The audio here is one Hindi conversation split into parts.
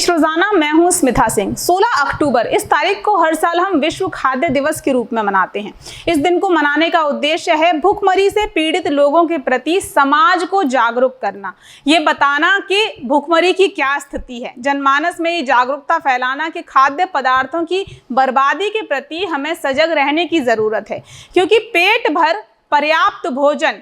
देश रोजाना, मैं हूं स्मिता सिंह। 16 अक्टूबर इस तारीख को हर साल हम विश्व खाद्य दिवस के रूप में मनाते हैं। इस दिन को मनाने का उद्देश्य है भूखमरी से पीड़ित लोगों के प्रति समाज को जागरूक करना, ये बताना कि भूखमरी की क्या स्थिति है, जनमानस में ये जागरूकता फैलाना कि खाद्य पदार्थों की बर्बादी के प्रति हमें सजग रहने की जरूरत है, क्योंकि पेट भर पर्याप्त भोजन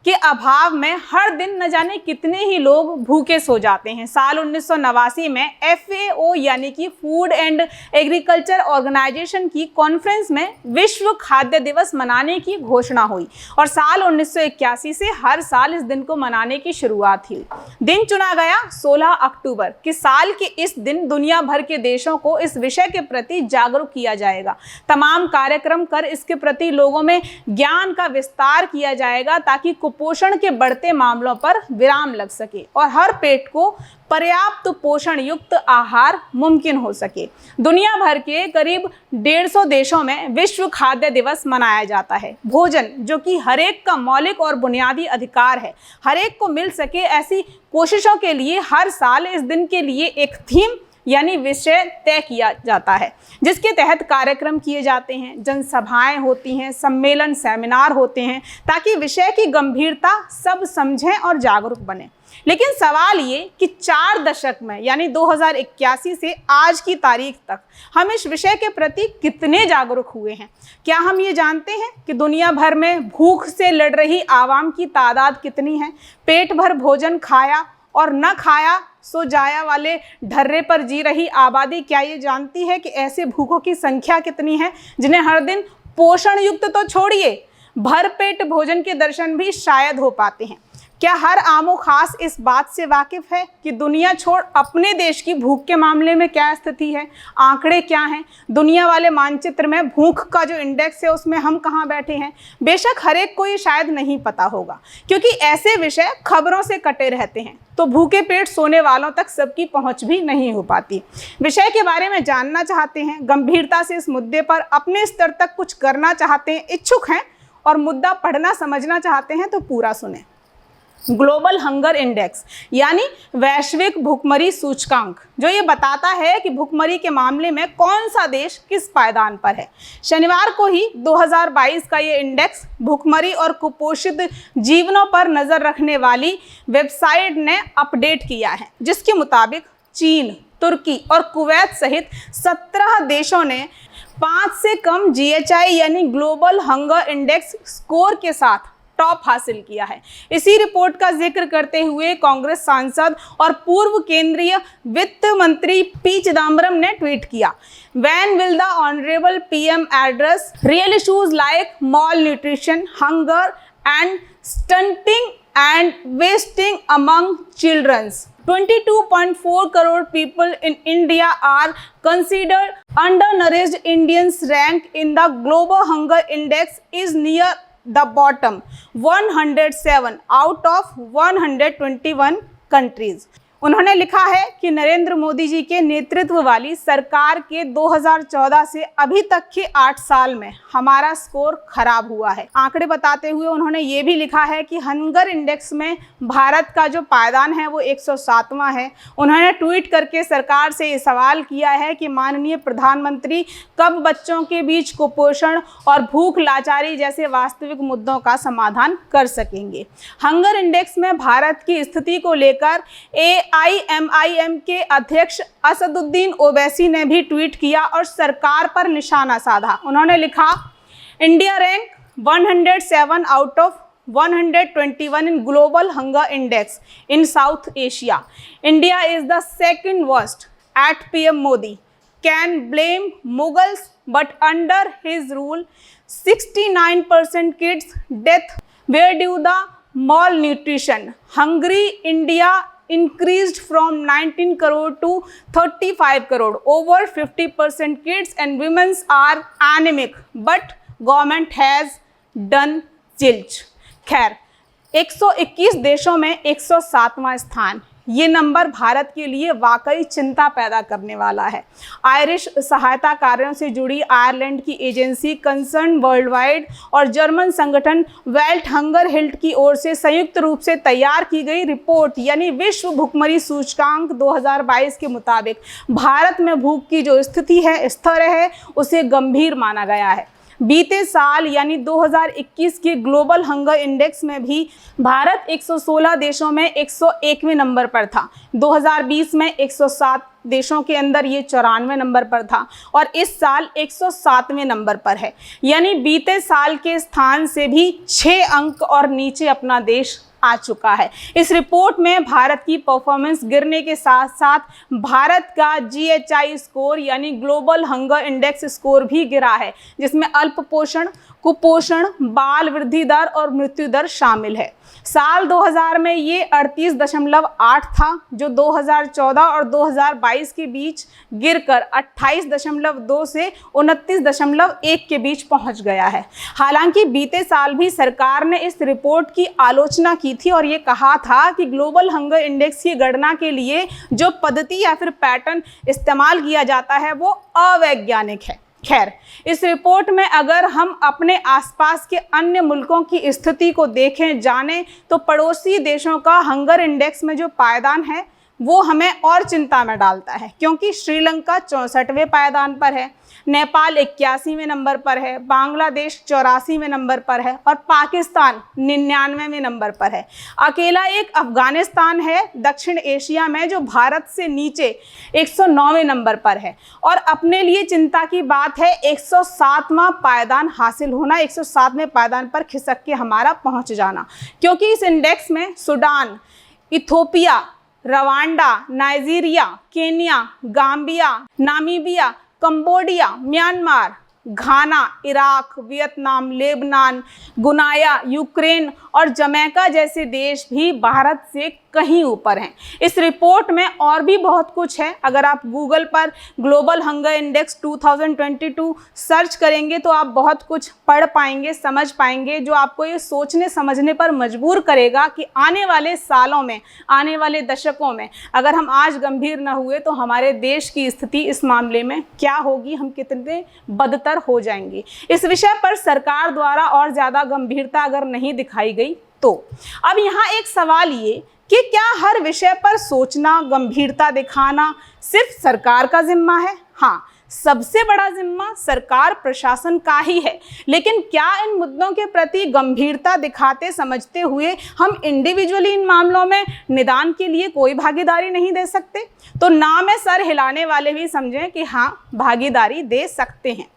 के अभाव में हर दिन न जाने कितने ही लोग भूखे सो जाते हैं। साल 1989 में FAO यानी कि फूड एंड एग्रीकल्चर ऑर्गेनाइजेशन की कॉन्फ्रेंस में विश्व खाद्य दिवस मनाने की घोषणा हुई और साल 1981 से हर साल इस दिन को मनाने की शुरुआत हुई। दिन चुना गया 16 अक्टूबर कि साल के इस दिन दुनिया भर के देशों को इस विषय के प्रति जागरूक किया जाएगा। तमाम कार्यक्रम कर इसके प्रति लोगों में ज्ञान का विस्तार किया जाएगा ताकि कुपोषण के बढ़ते मामलों पर विराम लग सके और हर पेट को पर्याप्त पोषण युक्त आहार मुमकिन हो सके। दुनिया भर के करीब 150 देशों में विश्व खाद्य दिवस मनाया जाता है। भोजन जो कि हर एक का मौलिक और बुनियादी अधिकार है, हर एक को मिल सके, ऐसी कोशिशों के लिए हर साल इस दिन के लिए एक थीम यानी विषय तय किया जाता है, जिसके तहत कार्यक्रम किए जाते हैं, जनसभाएं होती हैं, सम्मेलन सेमिनार होते हैं, ताकि विषय की गंभीरता सब समझें और जागरूक बने। लेकिन सवाल ये कि 4 दशक में यानी 2081 से आज की तारीख तक हम इस विषय के प्रति कितने जागरूक हुए हैं? क्या हम ये जानते हैं कि दुनिया भर में भूख से लड़ रही आवाम की तादाद कितनी है? पेट भर भोजन खाया और न खाया सो जाया वाले ढर्रे पर जी रही आबादी क्या ये जानती है कि ऐसे भूखों की संख्या कितनी है जिन्हें हर दिन पोषण युक्त तो छोड़िए, भरपेट भोजन के दर्शन भी शायद हो पाते हैं? क्या हर आमो खास इस बात से वाकिफ है कि दुनिया छोड़ अपने देश की भूख के मामले में क्या स्थिति है? आंकड़े क्या हैं? दुनिया वाले मानचित्र में भूख का जो इंडेक्स है उसमें हम कहाँ बैठे हैं? बेशक हर एक को ये शायद नहीं पता होगा, क्योंकि ऐसे विषय खबरों से कटे रहते हैं, तो भूखे पेट सोने वालों तक सबकी पहुंच भी नहीं हो पाती। विषय के बारे में जानना चाहते हैं, गंभीरता से इस मुद्दे पर अपने स्तर तक कुछ करना चाहते हैं, इच्छुक हैं और मुद्दा पढ़ना समझना चाहते हैं तो पूरा सुने। ग्लोबल हंगर इंडेक्स यानी वैश्विक भूखमरी सूचकांक, जो ये बताता है कि भूखमरी के मामले में कौन सा देश किस पायदान पर है। शनिवार को ही 2022 का ये इंडेक्स भूखमरी और कुपोषित जीवनों पर नजर रखने वाली वेबसाइट ने अपडेट किया है, जिसके मुताबिक चीन, तुर्की और कुवैत सहित 17 देशों ने 5 से कम GHI यानी ग्लोबल हंगर इंडेक्स स्कोर के साथ टॉप हासिल किया है। इसी रिपोर्ट का जिक्र करते हुए कांग्रेस सांसद और पूर्व केंद्रीय वित्त मंत्री पी चिदम्बरम ने ट्वीट किया, When will the honorable PM address real issues like malnutrition, hunger and stunting and wasting among children? 22.4 crore people in India are considered undernourished. Indians rank in the global hunger index is near the bottom, 107 out of 121 countries. उन्होंने लिखा है कि नरेंद्र मोदी जी के नेतृत्व वाली सरकार के 2014 से अभी तक के 8 साल में हमारा स्कोर खराब हुआ है। आंकड़े बताते हुए उन्होंने ये भी लिखा है कि हंगर इंडेक्स में भारत का जो पायदान है वो 107वां है। उन्होंने ट्वीट करके सरकार से ये सवाल किया है कि माननीय प्रधानमंत्री कब बच्चों के बीच कुपोषण और भूख लाचारी जैसे वास्तविक मुद्दों का समाधान कर सकेंगे। हंगर इंडेक्स में भारत की स्थिति को लेकर AIMIM के अध्यक्ष असदुद्दीन ओवैसी ने भी ट्वीट किया और सरकार पर निशाना साधा। उन्होंने लिखा, India rank 107 out of 121 in global hunger index in South Asia. India is the second worst. At PM Modi can blame Mughals, but under his rule 69% kids death were due to malnutrition. Hungry India increased from 19 crore to 35 crore. Over 50% kids and women are anemic, but government has done zilch. खैर, 121 देशों में 107वां स्थान, ये नंबर भारत के लिए वाकई चिंता पैदा करने वाला है। आयरिश सहायता कार्यों से जुड़ी आयरलैंड की एजेंसी कंसर्न वर्ल्ड वाइड और जर्मन संगठन वेल्ट हंगर हिल्ट की ओर से संयुक्त रूप से तैयार की गई रिपोर्ट यानी विश्व भुखमरी सूचकांक 2022 के मुताबिक भारत में भूख की जो स्थिति है, स्तर है, उसे गंभीर माना गया है। बीते साल यानी 2021 के ग्लोबल हंगर इंडेक्स में भी भारत 116 देशों में 101वें नंबर पर था। 2020 में 107 देशों के अंदर ये 94 नंबर पर था और इस साल 107वें नंबर पर है, यानी बीते साल के स्थान से भी 6 अंक और नीचे अपना देश आ चुका है। इस रिपोर्ट में भारत की परफॉर्मेंस गिरने के साथ साथ भारत का GHI स्कोर यानी ग्लोबल हंगर इंडेक्स स्कोर भी गिरा है, जिसमें अल्प पोषण, कुपोषण, बाल वृद्धि दर और मृत्यु दर शामिल है। साल 2000 में ये 38.8 था, जो 2014 और 2022 के बीच गिरकर 28.2 से 29.1 के बीच पहुंच गया है। हालांकि बीते साल भी सरकार ने इस रिपोर्ट की आलोचना की थी और ये कहा था कि ग्लोबल हंगर इंडेक्स की गणना के लिए जो पद्धति या फिर पैटर्न इस्तेमाल किया जाता है वो अवैज्ञानिक है। खैर, इस रिपोर्ट में अगर हम अपने आसपास के अन्य मुल्कों की स्थिति को देखें, जानें, तो पड़ोसी देशों का हंगर इंडेक्स में जो पायदान है वो हमें और चिंता में डालता है, क्योंकि श्रीलंका 64वें पायदान पर है, नेपाल 81वें नंबर पर है, बांग्लादेश 84वें नंबर पर है और पाकिस्तान 99वें नंबर पर है। अकेला एक अफगानिस्तान है दक्षिण एशिया में जो भारत से नीचे 109वें नंबर पर है। और अपने लिए चिंता की बात है 107वां पायदान हासिल होना, 107वें पायदान पर खिसक के हमारा पहुंच जाना, क्योंकि इस इंडेक्स में Sudan, Ethiopia, Rwanda, Nigeria, Kenya, Gambia, Namibia, Cambodia, Myanmar, Ghana, Iraq, Vietnam, Lebanon, Guyana, Ukraine और जमैका जैसे देश भी भारत से कहीं ऊपर हैं। इस रिपोर्ट में और भी बहुत कुछ है। अगर आप गूगल पर ग्लोबल हंगर इंडेक्स 2022 सर्च करेंगे तो आप बहुत कुछ पढ़ पाएंगे, समझ पाएंगे, जो आपको ये सोचने समझने पर मजबूर करेगा कि आने वाले सालों में, आने वाले दशकों में अगर हम आज गंभीर न हुए तो हमारे देश की स्थिति इस मामले में क्या होगी, हम कितने बदतर हो जाएंगे। इस विषय पर सरकार द्वारा और ज़्यादा गंभीरता अगर नहीं दिखाई गई तो अब यहाँ एक सवाल ये कि क्या हर विषय पर सोचना, गंभीरता दिखाना सिर्फ सरकार का जिम्मा है? हाँ, सबसे बड़ा जिम्मा सरकार प्रशासन का ही है, लेकिन क्या इन मुद्दों के प्रति गंभीरता दिखाते समझते हुए हम इंडिविजुअली इन मामलों में निदान के लिए कोई भागीदारी नहीं दे सकते? तो ना में सर हिलाने वाले भी समझें कि हाँ, भागीदारी दे सकते हैं।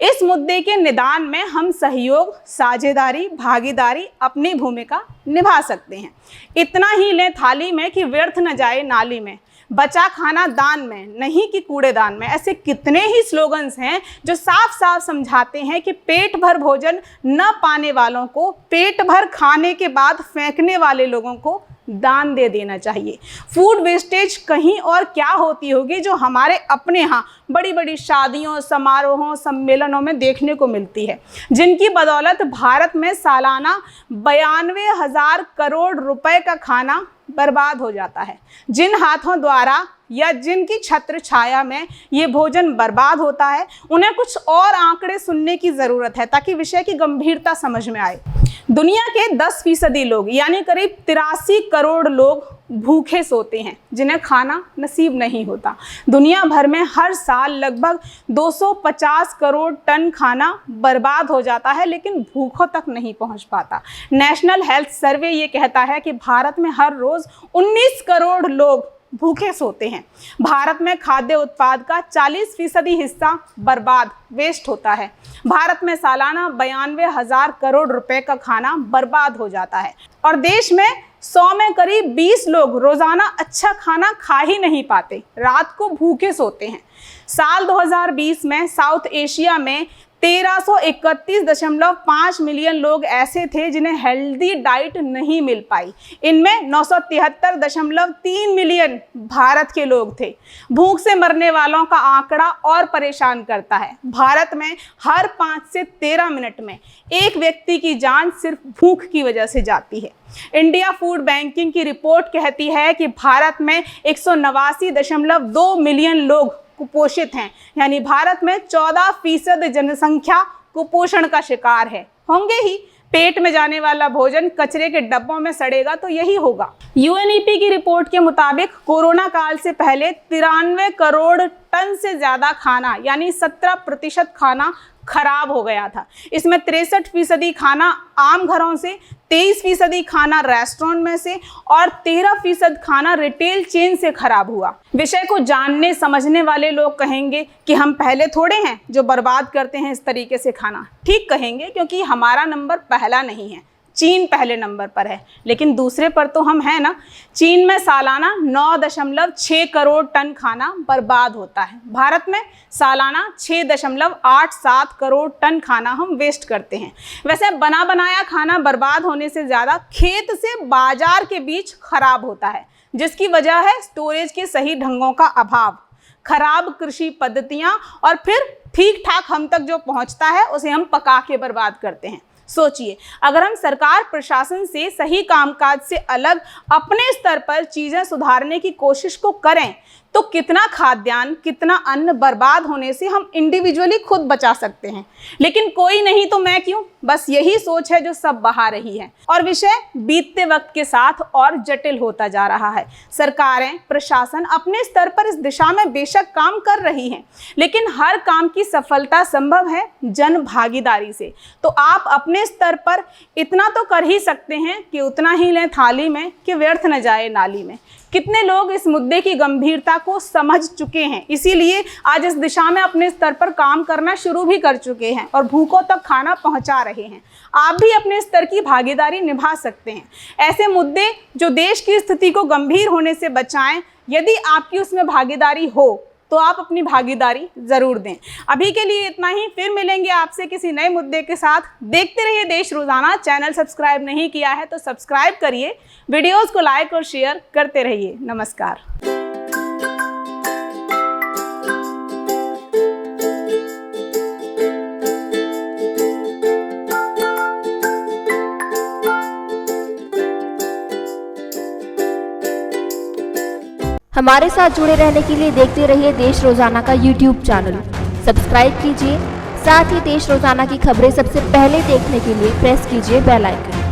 इस मुद्दे के निदान में हम सहयोग, साझेदारी, भागीदारी, अपनी भूमिका निभा सकते हैं। इतना ही लें थाली में कि व्यर्थ न जाए नाली में, बचा खाना दान में, नहीं कि कूड़ेदान में। ऐसे कितने ही स्लोगन्स हैं जो साफ साफ समझाते हैं कि पेट भर भोजन न पाने वालों को पेट भर खाने के बाद फेंकने वाले लोगों को दान दे देना चाहिए। फूड वेस्टेज कहीं और क्या होती होगी जो हमारे अपने यहाँ बड़ी बड़ी शादियों, समारोहों, सम्मेलनों में देखने को मिलती है, जिनकी बदौलत भारत में सालाना 92,000 करोड़ रुपए का खाना बर्बाद हो जाता है। जिन हाथों द्वारा या जिनकी छत्र छाया में ये भोजन बर्बाद होता है, उन्हें कुछ और आंकड़े सुनने की ज़रूरत है ताकि विषय की गंभीरता समझ में आए। दुनिया के 10% लोग यानी करीब 83 करोड़ लोग भूखे सोते हैं, जिन्हें खाना नसीब नहीं होता। दुनिया भर में हर साल लगभग 250 करोड़ टन खाना बर्बाद हो जाता है, लेकिन भूखों तक नहीं पहुंच पाता। नेशनल हेल्थ सर्वे ये कहता है कि भारत में हर रोज़ 19 करोड़ लोग भूखे सोते हैं। भारत में खाद्य उत्पाद का 40% हिस्सा बर्बाद, वेस्ट होता है। भारत में सालाना 92,000 करोड़ रुपए का खाना बर्बाद हो जाता है और देश में 100 में करीब 20 लोग रोजाना अच्छा खाना खा ही नहीं पाते, रात को भूखे सोते हैं। साल 2020 में साउथ एशिया में 1331.5 मिलियन लोग ऐसे थे जिन्हें हेल्दी डाइट नहीं मिल पाई। इनमें 973.3 मिलियन भारत के लोग थे। भूख से मरने वालों का आंकड़ा और परेशान करता है। भारत में हर 5 से 13 मिनट में एक व्यक्ति की जान सिर्फ भूख की वजह से जाती है। इंडिया फूड बैंकिंग की रिपोर्ट कहती है कि भारत में 189.2 मिलियन लोग कुपोषित हैं, यानी भारत में 14% जनसंख्या कुपोषण का शिकार है। होंगे ही, पेट में जाने वाला भोजन कचरे के डब्बों में सड़ेगा तो यही होगा। यूएनईपी की रिपोर्ट के मुताबिक कोरोना काल से पहले 93 करोड़ टन से ज्यादा खाना यानी 17% खाना खराब हो गया था। इसमें 63% खाना आम घरों से, 23% खाना रेस्टोरेंट में से और 13% खाना रिटेल चेन से खराब हुआ। विषय को जानने समझने वाले लोग कहेंगे कि हम पहले थोड़े हैं जो बर्बाद करते हैं इस तरीके से खाना। ठीक कहेंगे, क्योंकि हमारा नंबर पहला नहीं है, चीन पहले नंबर पर है, लेकिन दूसरे पर तो हम हैं ना। चीन में सालाना 9.6 करोड़ टन खाना बर्बाद होता है। भारत में सालाना 6.87 करोड़ टन खाना हम वेस्ट करते हैं। वैसे बना बनाया खाना बर्बाद होने से ज़्यादा खेत से बाजार के बीच खराब होता है, जिसकी वजह है स्टोरेज के सही ढंगों का अभाव, खराब कृषि पद्धतियाँ और फिर ठीक ठाक हम तक जो पहुँचता है उसे हम पका के बर्बाद करते हैं। सोचिए, अगर हम सरकार प्रशासन से सही कामकाज से अलग अपने स्तर पर चीज़ें सुधारने की कोशिश को करें तो कितना खाद्यान्न, कितना अन्न बर्बाद होने से हम इंडिविजुअली खुद बचा सकते हैं। लेकिन कोई नहीं तो मैं क्यों, बस यही सोच है जो सब बहा रही है और विषय बीतते वक्त के साथ और जटिल होता जा रहा है। सरकारें, प्रशासन अपने स्तर पर इस दिशा में बेशक काम कर रही हैं, लेकिन हर काम की सफलता संभव है जन भागीदारी से। तो आप अपने स्तर पर इतना तो कर ही सकते हैं कि उतना ही लें थाली में कि व्यर्थ न जाए नाली में। कितने लोग इस मुद्दे की गंभीरता को समझ चुके हैं, इसीलिए आज इस दिशा में अपने स्तर पर काम करना शुरू भी कर चुके हैं और भूखों तक खाना पहुंचा रहे हैं। आप भी अपने स्तर की भागीदारी निभा सकते हैं। ऐसे मुद्दे जो देश की स्थिति को गंभीर होने से बचाएं, यदि आपकी उसमें भागीदारी हो तो आप अपनी भागीदारी जरूर दें। अभी के लिए इतना ही, फिर मिलेंगे आपसे किसी नए मुद्दे के साथ। देखते रहिए देश रोजाना। चैनल सब्सक्राइब नहीं किया है तो सब्सक्राइब करिए, वीडियोस को लाइक और शेयर करते रहिए। नमस्कार। हमारे साथ जुड़े रहने के लिए देखते रहिए देश रोजाना का YouTube चैनल। सब्सक्राइब कीजिए, साथ ही देश रोजाना की खबरें सबसे पहले देखने के लिए प्रेस कीजिए बेल आइकन।